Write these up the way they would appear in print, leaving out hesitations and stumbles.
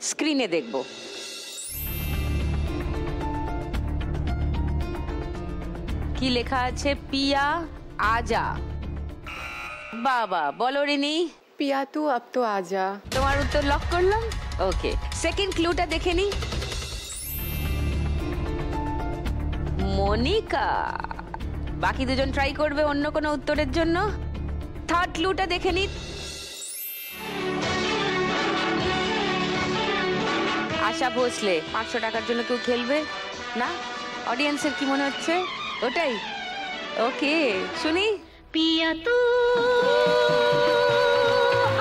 স্ক্রিনে দেখব। কি লেখা আছে? পিয়া আজা। বাবা, বলো রিনি। पिया तू अब तो आजा। তোমার উত্তর লক করলাম। ওকে, সেকেন্ড ক্লুটা দেখে নি। মনিকা। বাকি দুজন ট্রাই করবে অন্য কোনো উত্তরের জন্য। থার্ড ক্লুটা দেখে নি। আশা ভোসলে। 500 টাকার জন্য কেউ খেলবে না? অডিয়েন্সের কি মনে হচ্ছে? ওটাই। ওকে, শুনি। पिया तू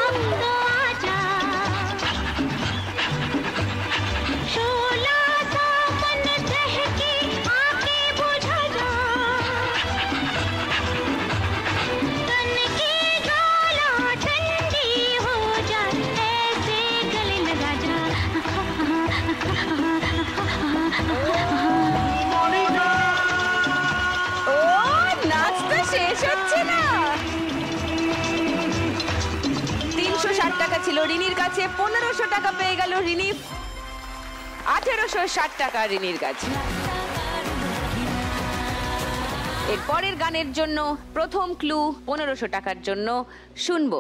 अब तो आजा, शोला सा मन दहके आके बुझा जा, तन की ज्वाला ठंडी हो जाए, ऐसे गले लगा जा। ও, নাচটা শেষ হচ্ছে না। 360 টাকা ছিল রিনির কাছে, 1500 টাকা পেয়ে গেল রিনি। 1860 টাকা রিনির কাছে। এর পরের গানের জন্য প্রথম ক্লু 1500 টাকার জন্য শুনবো।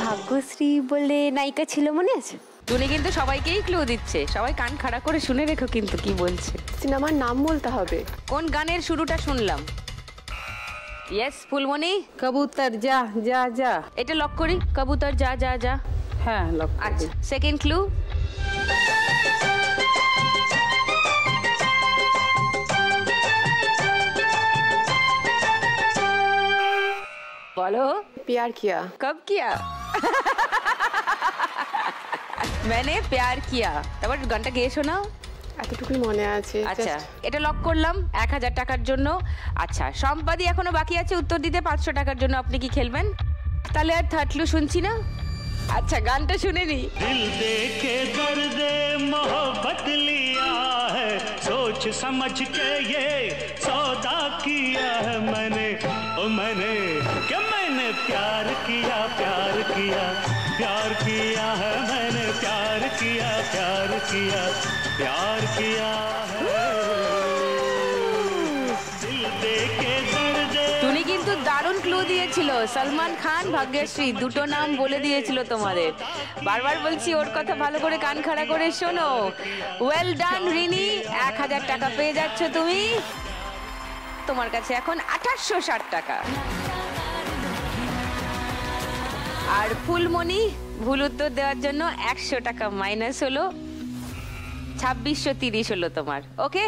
ভাগ্যশ্রী বলে নায়িকা ছিল, মনে আছে? টুনি কিন্তু সবাইকেই ক্লু দিচ্ছে, সবাই কান খাড়া করে শুনে রেখো কিন্তু কি বলছে। সিনেমার নাম বলতে হবে। কোন গানের শুরুটা শুনলাম? ইয়েস, ফুলমণি। কবুতর যা যা যা। এটা লক করি, কবুতর যা যা যা। হ্যাঁ, লক। আচ্ছা, সেকেন্ড ক্লু। বলো। प्यार किया। कब किया? मैंने प्यार किया। তারপর গানটা গেয়ে শোনাও। এতটুকুই মনে আছে। আচ্ছা, এটা লক করলাম 1000 টাকার জন্য। আচ্ছা, সম্পাদি এখনো বাকি আছে উত্তর দিতে 500 টাকার জন্য। আপনি কি খেলবেন? তাহলে আর থার্ড ক্লু শুনছি না। আচ্ছা, গানটা শুনে নি। दिल दे के दर्द मोहब्बत लिया है, सोच समझ के ये सौदा किया है मैंने, ओ मैंने क्या मैंने प्यार किया, प्यार किया, प्यार किया है मैंने, प्यार किया, प्यार किया, प्यार किया है। दिल दे के दर्द। টুনি কিন্তু দারুণ ক্লু দিয়েছিল। সলমান খান, ভাগ্যশ্রী দুটো নাম বলে দিয়েছিল তোমাদের। বারবার বলছি ওর কথা ভালো করে কান খাড়া করে শোনো। ওয়েল ডান রিনি, 1000 টাকা পেয়ে যাচ্ছ তুমি। তোমার কাছে এখন 2860 টাকা। আর ফুলমণি ভুল উত্তর দেওয়ার জন্য 100 টাকা মাইনাস হলো। 2630 হলো তোমার। ওকে।